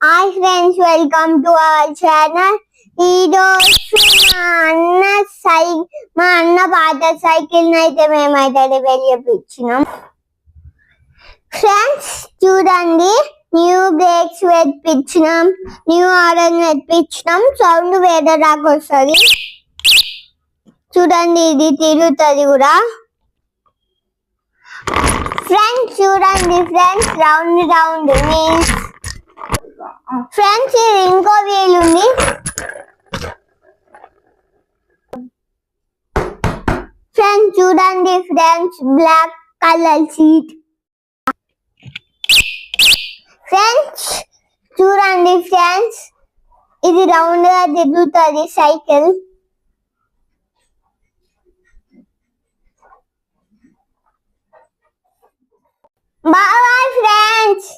Hi friends, welcome to our channel. ఈరోజు మా అన్న పాత సైకిల్ అయితే మేమైతే రిపేర్ చేయించినాం. ఫ్రెండ్స్ చూడండి, న్యూ బ్రేక్స్ పెట్టించినాం, న్యూ ఆర్డర్ పెట్టించినాం. సౌండ్ వేరే దాకా వస్తుంది. చూడండి, ఇది తిరుగుతుంది కూడా. ఫ్రెండ్స్ చూడండి, friends round round means friends ఇది ఇంకో వీల్ ఉంది. ఫ్రెండ్స్ చూడండి, friends black colour seat. Friends చూడండి, ఫ్రెండ్స్ ఇది రౌండ్ గా తిరుగుతుంది సైకిల్. Bye friends.